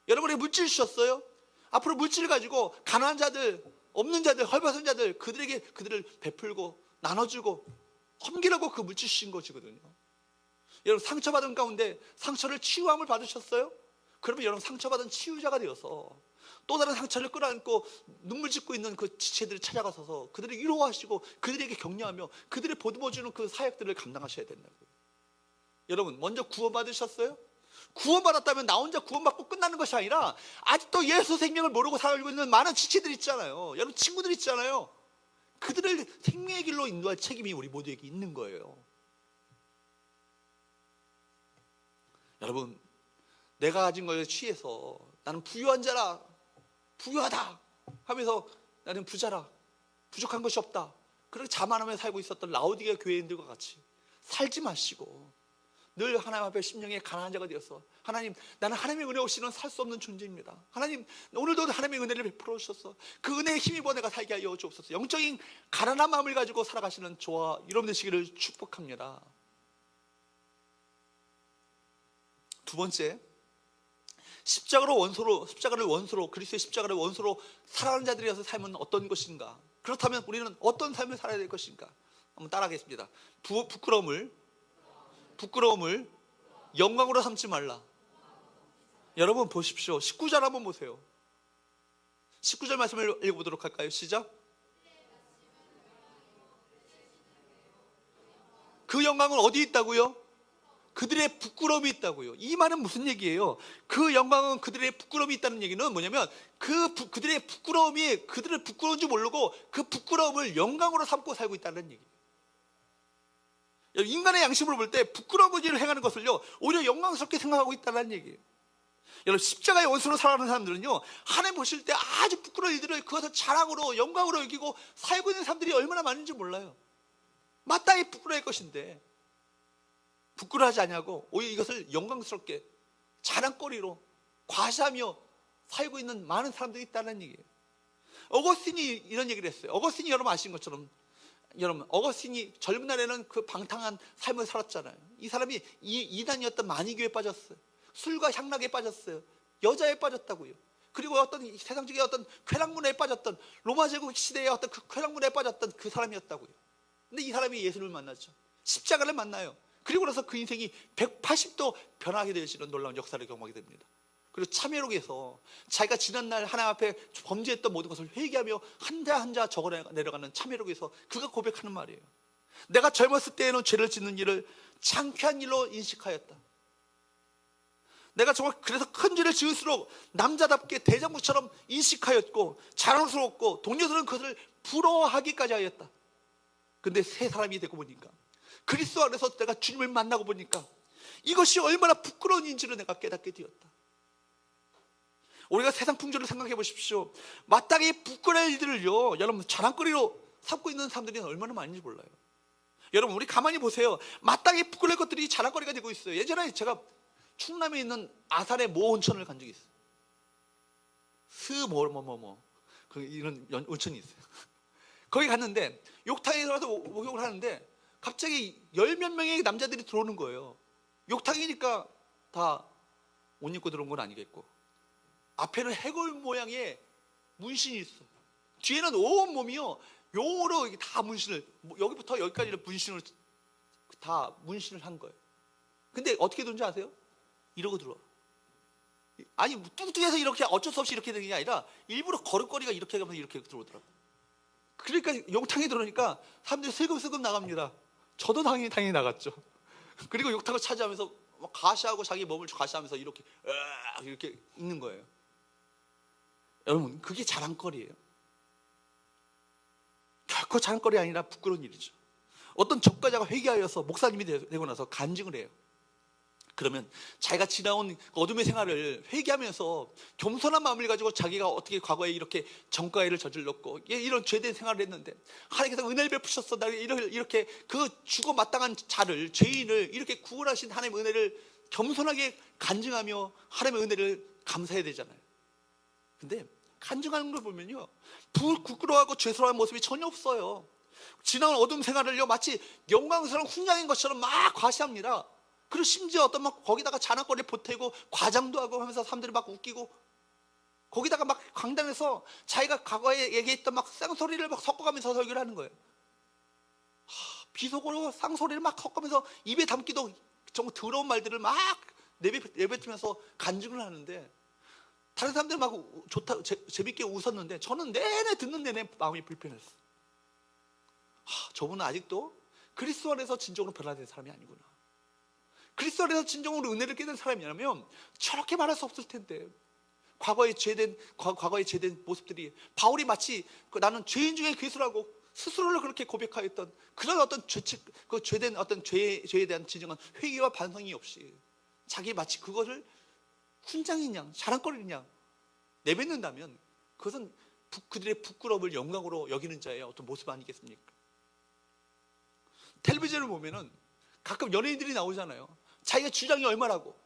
여러분에게 물질 주셨어요? 앞으로 물질을 가지고 가난한 자들, 없는 자들, 헐벗은 자들 그들을 베풀고 나눠주고 섬기라고 그 물질 주신 것이거든요. 여러분 상처받은 가운데 상처를 치유함을 받으셨어요? 그러면 여러분 상처받은 치유자가 되어서 또 다른 상처를 끌어안고 눈물 짓고 있는 그 지체들을 찾아가서 그들을 위로하시고 그들에게 격려하며 그들을 보듬어주는 그 사역들을 감당하셔야 된다고요. 여러분 먼저 구원받으셨어요? 구원받았다면 나 혼자 구원받고 끝나는 것이 아니라 아직도 예수 생명을 모르고 살고 있는 많은 지체들 있잖아요. 여러분 친구들 있잖아요. 그들을 생명의 길로 인도할 책임이 우리 모두에게 있는 거예요. 여러분 내가 가진 것에 취해서 나는 부유한 자라, 부유하다 하면서 나는 부자라, 부족한 것이 없다, 그렇게 자만하며 살고 있었던 라오디게 교회인들과 같이 살지 마시고 늘 하나님 앞에 심령의 가난한 자가 되어서 하나님 나는 하나님의 은혜 없이는 살 수 없는 존재입니다. 하나님 오늘도 하나님의 은혜를 베풀어 주셔서 그 은혜에 힘입어 내가 살게 하여 주옵소서. 영적인 가난한 마음을 가지고 살아가시는 저와 여러분 되시기를 축복합니다. 두 번째, 십자가를 원수로 그리스도의 십자가를 원수로 살아가는 자들이어서 삶은 어떤 것인가? 그렇다면 우리는 어떤 삶을 살아야 될 것인가? 한번 따라하겠습니다. 부끄러움을 영광으로 삼지 말라. 여러분 보십시오. 19절 한번 보세요. 19절 말씀을 읽어보도록 할까요? 시작. 그 영광은 어디 있다고요? 그들의 부끄러움이 있다고요. 이 말은 무슨 얘기예요? 그 영광은 그들의 부끄러움이 있다는 얘기는 뭐냐면 그들의 부끄러움이 그들을 부끄러운 줄 모르고 그 부끄러움을 영광으로 삼고 살고 있다는 얘기예요. 인간의 양심으로 볼 때 부끄러운 일을 행하는 것을요 오히려 영광스럽게 생각하고 있다는 얘기예요. 여러분 십자가의 원수로 살아가는 사람들은요 하나님 보실 때 아주 부끄러운 일들을 그것을 자랑으로 영광으로 여기고 살고 있는 사람들이 얼마나 많은지 몰라요. 마땅히 부끄러워할 것인데 부끄러워하지 않냐고 오히려 이것을 영광스럽게 자랑거리로 과시하며 살고 있는 많은 사람들이 있다는 얘기예요. 어거스틴이 이런 얘기를 했어요. 어거스틴이 여러분 아시는 것처럼 어거스틴이 젊은 날에는 그 방탕한 삶을 살았잖아요. 이 사람이 이단이었던 마니교에 빠졌어요. 술과 향락에 빠졌어요. 여자에 빠졌다고요. 그리고 어떤 세상적인 어떤 쾌락문화에 빠졌던 로마 제국 시대의 어떤 그 쾌락문화에 빠졌던 그 사람이었다고요. 근데 이 사람이 예수를 만났죠. 십자가를 만나요. 그리고 나서 그 인생이 180도 변하게 되시는 놀라운 역사를 경험하게 됩니다. 그리고 참회록에서 자기가 지난날 하나님 앞에 범죄했던 모든 것을 회개하며 한자 한자 적어 내려가는 참회록에서 그가 고백하는 말이에요. 내가 젊었을 때에는 죄를 짓는 일을 창피한 일로 인식하였다. 내가 정말 그래서 큰 죄를 지을수록 남자답게 대장부처럼 인식하였고 자랑스러웠고 동료들은 그것을 부러워하기까지 하였다. 근데 새 사람이 되고 보니까 그리스도 안에서 내가 주님을 만나고 보니까 이것이 얼마나 부끄러운 일인지를 내가 깨닫게 되었다. 우리가 세상 풍조를 생각해 보십시오. 마땅히 부끄러울 일들을요 여러분 자랑거리로 삼고 있는 사람들이 얼마나 많은지 몰라요. 여러분 우리 가만히 보세요. 마땅히 부끄러울 것들이 자랑거리가 되고 있어요. 예전에 제가 충남에 있는 아산의 모 온천을 간 적이 있어요. 이런 온천이 있어요. 거기 갔는데 욕탕에 들어가서 목욕을 하는데 갑자기 10몇 명의 남자들이 들어오는 거예요. 욕탕이니까 다 옷 입고 들어온 건 아니겠고 앞에는 해골 모양의 문신이 있어요. 뒤에는 온 몸이요 용으로 다 문신을 여기부터 여기까지를 문신을 다 문신을 한 거예요. 근데 어떻게 들어온지 아세요? 이러고 들어와. 아니 뚱뚱해서 이렇게 어쩔 수 없이 이렇게 되는 게 아니라 일부러 걸음걸이가 이렇게 가면서 이렇게 들어오더라고요. 그러니까 욕탕에 들어오니까 사람들이 슬금슬금 나갑니다. 저도 당연히 나갔죠. 그리고 욕탕을 차지하면서 가시하고 자기 몸을 가시하면서 이렇게 읽는 거예요. 여러분, 그게 자랑거리예요. 결코 자랑거리 아니라 부끄러운 일이죠. 어떤 적과자가 회개하여서 목사님이 되고 나서 간증을 해요. 그러면 자기가 지나온 어둠의 생활을 회개하면서 겸손한 마음을 가지고 자기가 어떻게 과거에 이렇게 전과일을 저질렀고 이런 죄된 생활을 했는데 하나님께서 은혜를 베푸셨어, 나를 이렇게 그 죽어 마땅한 자를, 죄인을 이렇게 구원하신 하나님의 은혜를 겸손하게 간증하며 하나님의 은혜를 감사해야 되잖아요. 근데 간증하는 걸 보면요, 부끄러워하고 죄스러운 모습이 전혀 없어요. 지나온 어둠 생활을요 마치 영광스러운 훈장인 것처럼 막 과시합니다. 그리고 심지어 어떤 막 거기다가 자랑거리를 보태고 과장도 하고 하면서 사람들이 막 웃기고, 거기다가 막 강단에서 자기가 과거에 얘기했던 막 쌍소리를 막 섞어가면서 설교를 하는 거예요. 비속어로 쌍소리를 막 섞으면서 입에 담기도 정말 더러운 말들을 막 내뱉으면서 간증을 하는데, 다른 사람들 막 좋다, 재밌게 웃었는데 저는 내내 듣는 내내 마음이 불편했어. 저분은 아직도 그리스도 안에서 진정으로 변화된 사람이 아니구나. 그리스도 안에서 진정으로 은혜를 깨달은 사람이라면 저렇게 말할 수 없을 텐데, 과거에 죄된 모습들이, 바울이 마치 나는 죄인 중에 괴수라고 스스로를 그렇게 고백하였던 그런 어떤 죄된 어떤 죄에 대한 진정한 회개와 반성이 없이 자기 마치 그것을 훈장인 양, 자랑거리인 양 내뱉는다면 그것은 그들의 부끄러움을 영광으로 여기는 자의 어떤 모습 아니겠습니까? 텔레비전을 보면은 가끔 연예인들이 나오잖아요. 자기가 주량이 얼마라고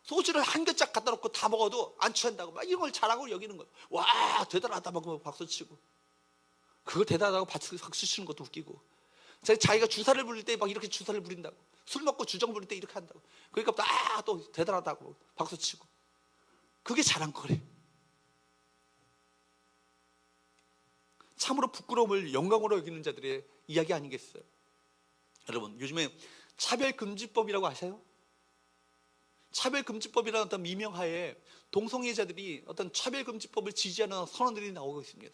소주를 한 겹짝 갖다 놓고 다 먹어도 안 취한다고 막 이런 걸 자랑으로 여기는 거예요. 와, 대단하다 막 박수 치고, 그거 대단하다고 박수 치는 것도 웃기고, 자기가 주사를 부릴 때 막 이렇게 주사를 부린다고, 술 먹고 주정 부릴 때 이렇게 한다고, 그러니까 또 대단하다고 박수 치고, 그게 자랑거리. 참으로 부끄러움을 영광으로 여기는 자들의 이야기 아니겠어요? 여러분, 요즘에 차별금지법이라고 아세요? 차별금지법이라는 어떤 미명하에 동성애자들이 어떤 차별금지법을 지지하는 선언들이 나오고 있습니다.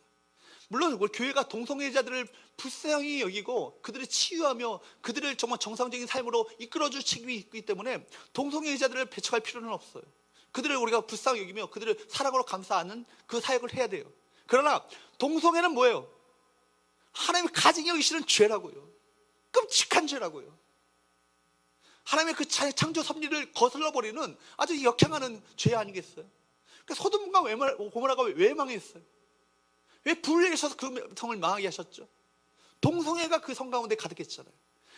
물론 교회가 동성애자들을 불쌍히 여기고 그들을 치유하며 그들을 정말 정상적인 삶으로 이끌어줄 책임이 있기 때문에 동성애자들을 배척할 필요는 없어요. 그들을 우리가 불쌍히 여기며 그들을 사랑으로 감싸는 그 사역을 해야 돼요. 그러나 동성애는 뭐예요? 하나님의 가증히 여기시는 죄라고요. 끔찍한 죄라고요. 하나님의 그 창조 섭리를 거슬러버리는 아주 역행하는 죄 아니겠어요? 그러니까 소돔과 고모라가 왜 망했어요? 왜 불을 내셔서 그 성을 망하게 하셨죠? 동성애가 그 성 가운데 가득했잖아요.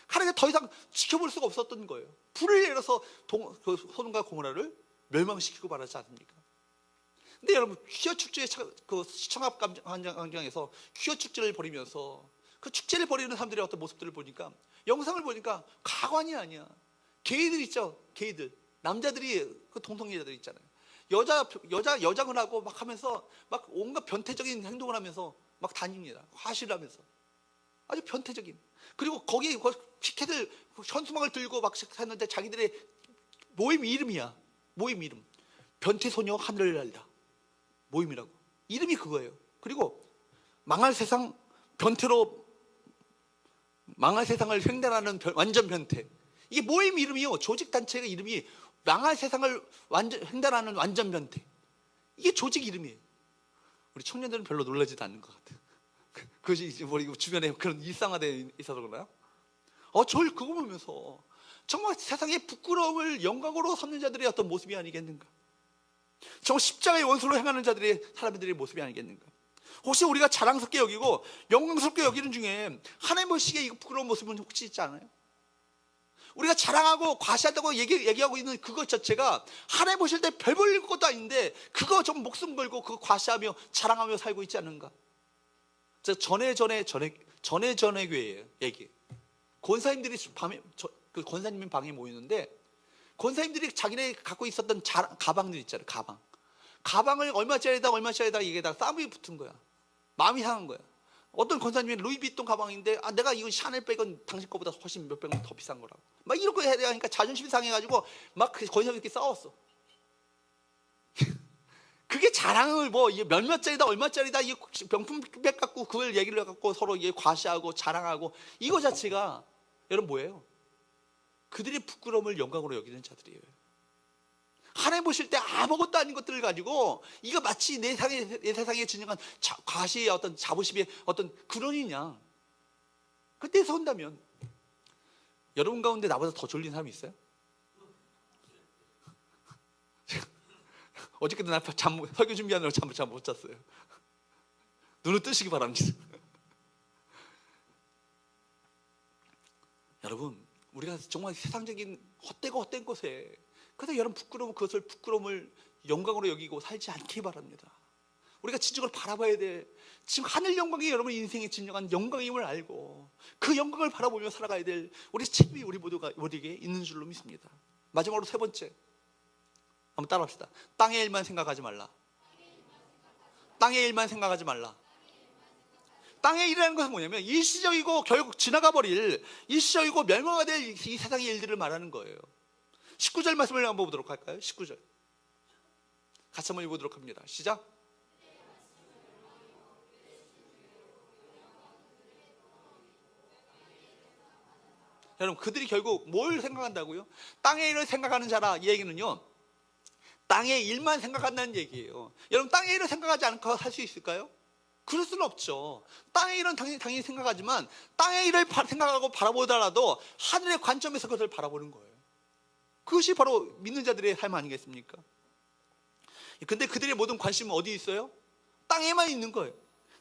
하나님이 더 이상 지켜볼 수가 없었던 거예요. 불을 내려서 그 소돔과 고모라를 멸망시키고 말하지 않습니까? 근데 여러분, 퀴어 축제의 그 시청 앞 광장에서 퀴어 축제를 벌이면서 그 축제를 벌이는 사람들의 어떤 모습들을 보니까, 영상을 보니까 가관이 아니야. 게이들 있죠, 게이들. 남자들이 그 동성애자들 있잖아요. 여장을 하고 막 하면서 막 온갖 변태적인 행동을 하면서 막 다닙니다. 화실을 하면서 아주 변태적인. 그리고 거기 피켓을, 현수막을 들고 막 샀는데 자기들의 모임 이름이야. 모임 이름. 변태소녀 하늘을 날다. 모임이라고. 이름이 그거예요. 그리고 망할 세상, 변태로 망할 세상을 횡단하는 완전 변태. 이게 모임 이름이요. 조직단체가 이름이 망할 세상을 횡단하는 완전 변태. 이게 조직 이름이에요. 우리 청년들은 별로 놀라지도 않는 것 같아요. 그것이 우리 주변에 그런 일상화되어 있어서 그러나요? 저를 그거 보면서 정말 세상의 부끄러움을 영광으로 삼는 자들의 어떤 모습이 아니겠는가? 정말 십자가의 원수로 행하는 자들의 사람들의 모습이 아니겠는가? 혹시 우리가 자랑스럽게 여기고 영광스럽게 여기는 중에 하나님 보시기에 이 부끄러운 모습은 혹시 있지 않아요? 우리가 자랑하고 과시한다고 얘기하고 있는 그것 자체가 하나님 보실 때 별 볼 것도 아닌데 그거 좀 목숨 걸고 그거 과시하며 자랑하며 살고 있지 않는가? 전에 교회예요. 얘기. 권사님들이 밤에 그 권사님 방에 모이는데, 권사님들이 자기네 갖고 있었던 가방들 있잖아요. 가방을 얼마짜리다 얘기에다가 싸움이 붙은 거야. 마음이 상한 거야. 어떤 권사님이 루이비통 가방인데, 내가 이거 샤넬백은 당신 거보다 훨씬 몇백 원 더 비싼 거라고. 막 이렇게 해야 되니까 자존심이 상해가지고 막 권사님들끼리 싸웠어. 그게 자랑을 몇몇짜리다 얼마짜리다 이 명품백 갖고 그걸 얘기를 갖고 서로 과시하고 자랑하고, 이거 자체가 여러분 뭐예요? 그들의 부끄러움을 영광으로 여기는 자들이에요. 하나님 보실 때 아무것도 아닌 것들을 가지고 이거 마치 내 세상에 진정한 과시의 어떤 자부심의 어떤 근원이냐. 그때서 온다면 여러분 가운데 나보다 더 졸린 사람이 있어요? 어저께도 나 설교 준비하느라 잠 못 잤어요. 눈을 뜨시기 바랍니다. 여러분, 우리가 정말 세상적인 헛된 곳에 그래서 여러분 그것을 부끄러움을 영광으로 여기고 살지 않기 바랍니다. 우리가 진정을 바라봐야 돼. 지금 하늘 영광이 여러분 인생의 진정한 영광임을 알고 그 영광을 바라보며 살아가야 될 우리 책임이 우리에게 있는 줄로 믿습니다. 마지막으로 세 번째, 한번 따라합시다. 땅의 일만 생각하지 말라. 땅의 일만 생각하지 말라. 땅의 일이라는 것은 뭐냐면 일시적이고 결국 지나가 버릴 일시적이고 멸망가 될 이 세상의 일들을 말하는 거예요. 19절 말씀을 한번 보도록 할까요? 19절 같이 한번 읽어보도록 합니다. 시작. 여러분, 그들이 결국 뭘 생각한다고요? 땅의 일을 생각하는 자라. 이 얘기는요, 땅의 일만 생각한다는 얘기예요. 여러분, 땅의 일을 생각하지 않고 살 수 있을까요? 그럴 수는 없죠. 땅의 일은 당연히 생각하지만 땅의 일을 생각하고 바라보더라도 하늘의 관점에서 그것을 바라보는 거예요. 그것이 바로 믿는 자들의 삶 아니겠습니까? 근데 그들의 모든 관심은 어디 있어요? 땅에만 있는 거예요.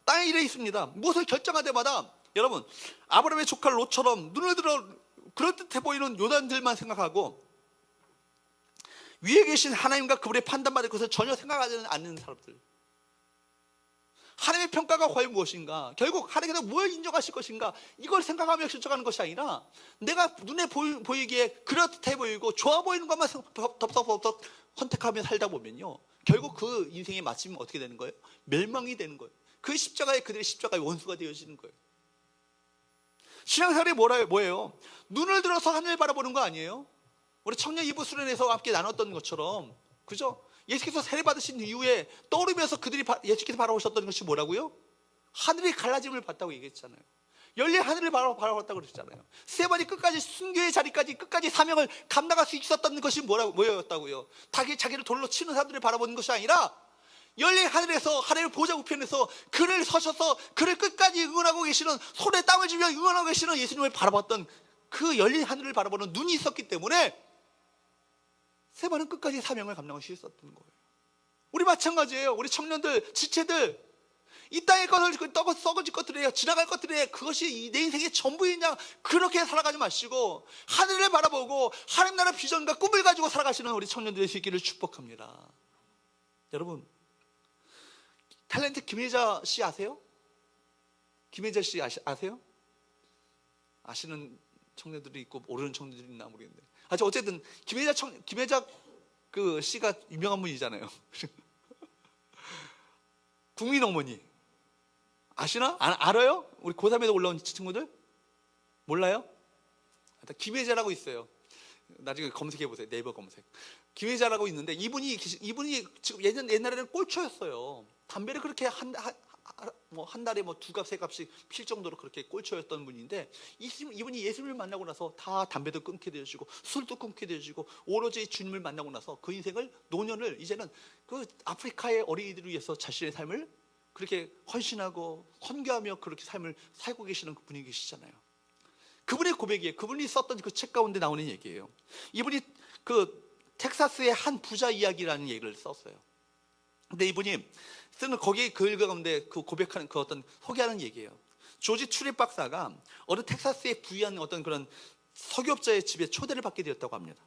땅의 일에 있습니다. 무엇을 결정할 때마다 여러분, 아브라함의 조카 롯처럼 눈을 들어 그럴듯해 보이는 요단들만 생각하고 위에 계신 하나님과 그분의 판단받을 것을 전혀 생각하지 않는 사람들. 하나님의 평가가 과연 무엇인가? 결국 하나님께서 뭘 인정하실 것인가? 이걸 생각하며 결정하는 것이 아니라 내가 눈에 보이기에 그렇듯해 보이고 좋아 보이는 것만 덥석덥석 선택하며 살다 보면요, 결국 그 인생의 마침은 어떻게 되는 거예요? 멸망이 되는 거예요. 그 십자가에 그들의 십자가의 원수가 되어지는 거예요. 신앙생활이 뭐예요? 눈을 들어서 하늘을 바라보는 거 아니에요? 우리 청년 이부 수련회에서 함께 나눴던 것처럼, 그죠? 예수께서 세례 받으신 이후에 떠오르면서 그들이 예수께서 바라보셨던 것이 뭐라고요? 하늘이 갈라짐을 봤다고 얘기했잖아요. 열린 하늘을 바라봤다고 그랬잖아요. 스데반이 끝까지 순교의 자리까지 끝까지 사명을 감당할 수 있었던 것이 뭐였다고요? 자기를 돌로 치는 사람들을 바라보는 것이 아니라 열린 하늘에서 하나님의 보좌 우편에서 그를 서셔서 그를 끝까지 응원하고 계시는, 손에 땀을 쥐며 응원하고 계시는 예수님을 바라봤던 그 열린 하늘을 바라보는 눈이 있었기 때문에 스데반은 끝까지 사명을 감당할 수 있었던 거예요. 우리 마찬가지예요. 우리 청년들, 지체들, 이 땅의 것을 썩어질 것들이에요. 지나갈 것들이에요. 그것이 내 인생의 전부이냐, 그렇게 살아가지 마시고 하늘을 바라보고 하나님 나라 비전과 꿈을 가지고 살아가시는 우리 청년들의 수 있기를 축복합니다. 여러분, 탤런트 김혜자 씨 아세요? 김혜자 씨 아세요? 아시는 청년들이 있고 모르는 청년들이 있나 모르겠는데, 어쨌든 김혜자 그 씨가 유명한 분이잖아요. 국민 어머니 아시나? 알아요? 우리 고3에서 올라온 친구들? 몰라요? 김혜자라고 있어요. 나중에 검색해 보세요. 네이버 검색. 김혜자라고 있는데 이분이 지금 옛날에는 꼴초였어요. 담배를 그렇게 한 달에 두 갑, 세 갑씩 필 정도로 그렇게 꼴초였던 분인데, 이분이 예수님을 만나고 나서 다 담배도 끊게 되어지고 술도 끊게 되어지고 오로지 주님을 만나고 나서 그 인생을, 노년을 이제는 그 아프리카의 어린이들을 위해서 자신의 삶을 그렇게 헌신하고 헌교하며 그렇게 삶을 살고 계시는 분이 계시잖아요. 그분의 고백이에요. 그분이 썼던 그 책 가운데 나오는 얘기예요. 이분이 그 텍사스의 한 부자 이야기라는 얘기를 썼어요. 근데 이분이 쓰는 거기 글 가운데 그 고백하는 그 어떤 소개하는 얘기예요. 조지 트립 박사가 어느 텍사스에 부유한 어떤 그런 석유업자의 집에 초대를 받게 되었다고 합니다.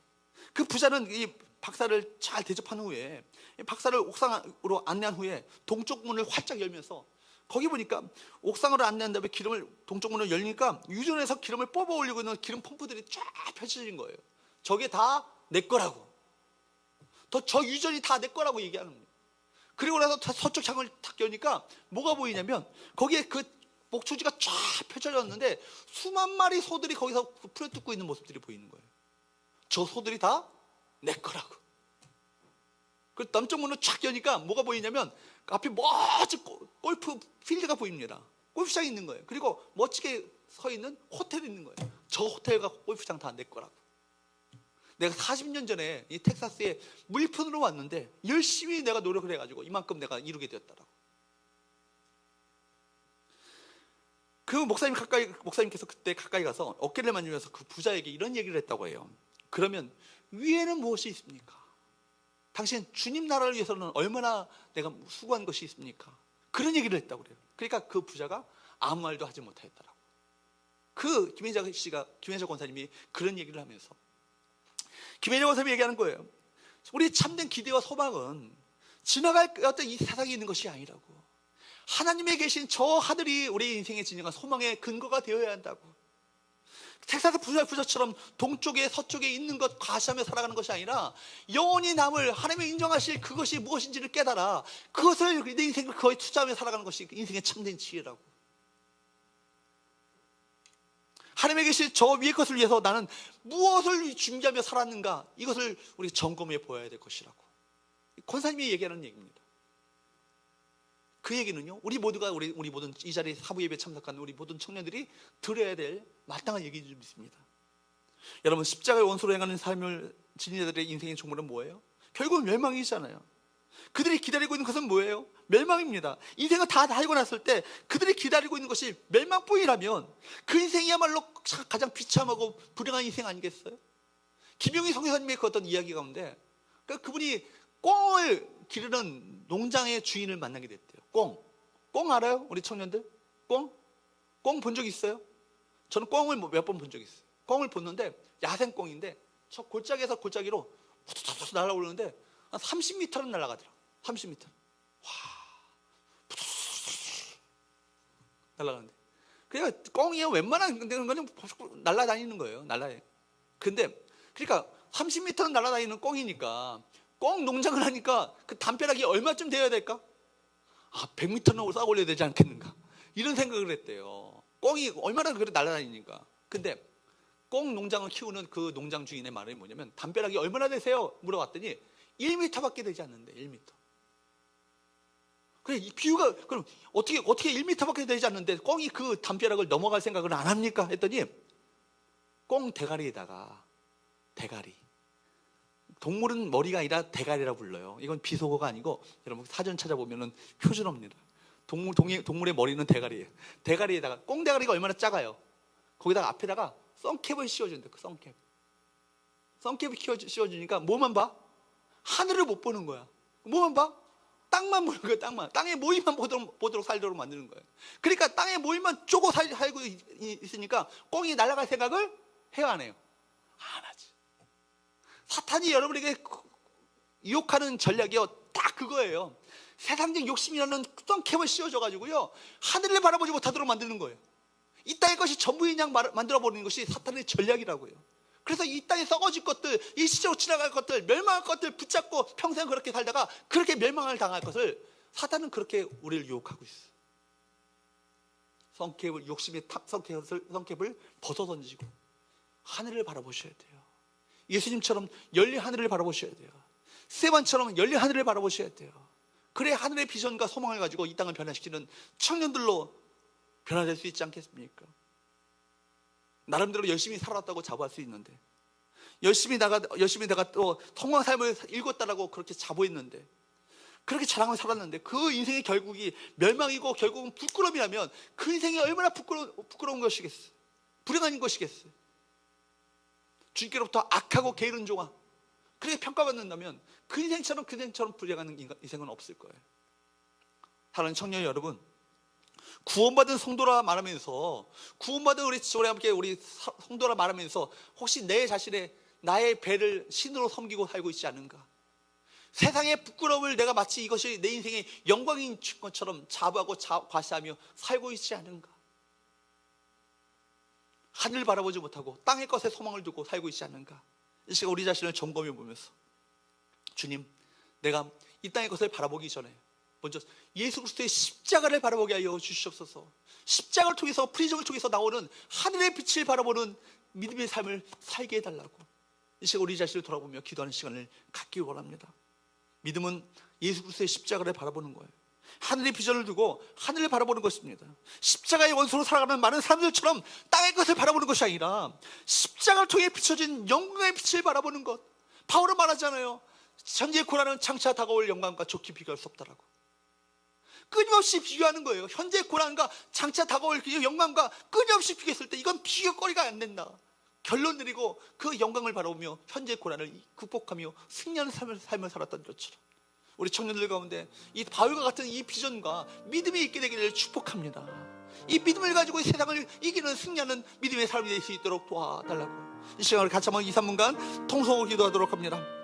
그 부자는 이 박사를 잘 대접한 후에 박사를 옥상으로 안내한 후에 동쪽 문을 활짝 열면서, 거기 보니까 옥상으로 안내한 다음에 동쪽 문을 열리니까 유전에서 기름을 뽑아 올리고 있는 기름 펌프들이 쫙 펼쳐진 거예요. 저게 다 내 거라고, 저 유전이 다 내 거라고 얘기하는 거예요. 그리고 나서 서쪽 창을 탁 여니까 뭐가 보이냐면 거기에 그 목초지가 쫙 펼쳐졌는데 수만 마리 소들이 거기서 풀을 뜯고 있는 모습들이 보이는 거예요. 저 소들이 다 내 거라고. 그 남쪽 문을 쫙 여니까 뭐가 보이냐면 앞에 멋진 골프 필드가 보입니다. 골프장이 있는 거예요. 그리고 멋지게 서 있는 호텔이 있는 거예요. 저 호텔과 골프장 다 내 거라고. 내가 40년 전에 이 텍사스에 물품으로 왔는데 열심히 내가 노력을 해가지고 이만큼 내가 이루게 되었다라고. 그 목사님께서 그때 가까이 가서 어깨를 만지면서 그 부자에게 이런 얘기를 했다고 해요. 그러면 위에는 무엇이 있습니까? 당신 주님 나라를 위해서는 얼마나 내가 수고한 것이 있습니까? 그런 얘기를 했다고 그래요. 그러니까 그 부자가 아무 말도 하지 못하였더라고. 그 김혜자 권사님이 그런 얘기를 하면서 김혜자 권사님이 얘기하는 거예요. 우리 참된 기대와 소망은 지나갈 어떤 이 세상에 있는 것이 아니라고. 하나님에 계신 저 하늘이 우리 인생의 진정한 소망의 근거가 되어야 한다고. 텍사스 부자처럼 동쪽에 서쪽에 있는 것 과시하며 살아가는 것이 아니라 영원히 남을 하나님이 인정하실 그것이 무엇인지를 깨달아 그것을 내 인생을 거의 투자하며 살아가는 것이 인생의 참된 지혜라고. 하나님에 계실 저 위의 것을 위해서 나는 무엇을 준비하며 살았는가, 이것을 우리 점검해 보아야 될 것이라고 권사님이 얘기하는 얘기입니다. 그 얘기는요, 우리 모두가 우리 모든 이 자리에 사부 예배 참석하는 우리 모든 청년들이 들어야 될 마땅한 얘기인 줄 믿습니다. 여러분, 십자가의 원수로 행하는 삶을 지닌 자들의 인생의 종말은 뭐예요? 결국은 멸망이잖아요. 그들이 기다리고 있는 것은 뭐예요? 멸망입니다. 인생을 다 살고 났을 때 그들이 기다리고 있는 것이 멸망뿐이라면 그 인생이야말로 가장 비참하고 불행한 인생 아니겠어요? 김용희 선교사님의 그 어떤 이야기 가운데 그분이 꽁을 기르는 농장의 주인을 만나게 됐대요. 꽁 알아요? 우리 청년들? 꽁 본 적 있어요? 저는 꽁을 몇 번 본 적 있어요. 꽁을 봤는데 야생 꽁인데 저 골짜기에서 골짜기로 푸투투투 날아오르는데 한 30m는 날아가더라고요. 30m. 와, 날아가는데. 그러니까 꽁이 웬만한 거는 날아다니는 거예요. 근데 그러니까 30m는 날아다니는 꽁이니까 꽁 농장을 하니까 그 담벼락이 얼마쯤 되어야 될까? 100m는 쌓아 올려야 되지 않겠는가? 이런 생각을 했대요. 꽁이 얼마나 그래 날아다니니까. 근데 꽁 농장을 키우는 그 농장 주인의 말이 뭐냐면 담벼락이 얼마나 되세요? 물어봤더니 1m밖에 되지 않는데 1m. 그래, 이 비유가 그럼 어떻게 1m밖에 되지 않는데 꽁이 그 담벼락을 넘어갈 생각을 안 합니까? 했더니 꽁 대가리에다가 대가리. 동물은 머리가 아니라 대가리라고 불러요. 이건 비속어가 아니고 여러분 사전 찾아보면은 표준어입니다. 동물의 머리는 대가리예요. 대가리에다가 꽁 대가리가 얼마나 작아요. 거기다가 앞에다가 선캡을 씌워준대. 그 선캡을 씌워주니까 뭐만 봐? 하늘을 못 보는 거야. 뭐만 봐? 땅만 보는 거야. 땅의 모임만 보도록 살도록 만드는 거예요. 그러니까 땅의 모임만 쪼고 살고 있으니까 꽁이 날아갈 생각을 해요, 안 해요? 안 하지. 사탄이 여러분에게 유혹하는 전략이요, 딱 그거예요. 세상적 욕심이라는 선캡을 씌워줘가지고요 하늘을 바라보지 못하도록 만드는 거예요. 이 땅의 것이 전부인 양 만들어버리는 것이 사탄의 전략이라고요. 그래서 이 땅에 썩어질 것들, 일시적으로 지나갈 것들, 멸망할 것들 붙잡고 평생 그렇게 살다가 그렇게 멸망을 당할 것을 사탄은 그렇게 우리를 유혹하고 있어요. 선캡을, 욕심의 선캡을 벗어던지고 하늘을 바라보셔야 돼요. 예수님처럼 열린 하늘을 바라보셔야 돼요. 스테반처럼 열린 하늘을 바라보셔야 돼요. 그래야 하늘의 비전과 소망을 가지고 이 땅을 변화시키는 청년들로 변화될 수 있지 않겠습니까? 나름대로 열심히 살았다고 자부할 수 있는데, 열심히 내가 또 통한 삶을 읽었다라고 그렇게 자부했는데, 그렇게 자랑을 살았는데 그 인생의 결국이 멸망이고 결국은 부끄러움이라면 그 인생이 얼마나 부끄러운 것이겠어요? 불행한 것이겠어요? 주님께로부터 악하고 게으른 종아, 그렇게 평가받는다면 그 인생처럼 불행한 인생은 없을 거예요. 사랑하는 청년 여러분, 구원받은 성도라 말하면서, 구원받은 우리 함께 우리 성도라 말하면서 혹시 내 자신의 나의 배를 신으로 섬기고 살고 있지 않은가? 세상의 부끄러움을 내가 마치 이것이 내 인생의 영광인 것처럼 자부하고 과시하며 살고 있지 않은가? 하늘을 바라보지 못하고 땅의 것에 소망을 두고 살고 있지 않는가? 이 시간 우리 자신을 점검해 보면서, 주님, 내가 이 땅의 것을 바라보기 전에 먼저 예수 그리스도의 십자가를 바라보게 하여 주시옵소서. 십자가를 통해서, 프리즘을 통해서 나오는 하늘의 빛을 바라보는 믿음의 삶을 살게 해달라고 이 시간 우리 자신을 돌아보며 기도하는 시간을 갖기 원합니다. 믿음은 예수 그리스도의 십자가를 바라보는 거예요. 하늘의 비전을 두고 하늘을 바라보는 것입니다. 십자가의 원수로 살아가는 많은 사람들처럼 땅의 것을 바라보는 것이 아니라 십자가를 통해 비춰진 영광의 빛을 바라보는 것. 바울은 말하잖아요. 현재의 고난은 장차 다가올 영광과 좋게 비교할 수 없다라고. 끊임없이 비교하는 거예요. 현재의 고난과 장차 다가올 그 영광과 끊임없이 비교했을 때 이건 비교거리가 안 된다. 결론 내리고 그 영광을 바라보며 현재의 고난을 극복하며 승리하는 삶을 살았던 것처럼 우리 청년들 가운데 이 바울과 같은 이 비전과 믿음이 있게 되기를 축복합니다. 이 믿음을 가지고 이 세상을 이기는 승리하는 믿음의 삶이 될 수 있도록 도와달라고 이 시간을 같이 한번 2, 3분간 통성으로 기도하도록 합니다.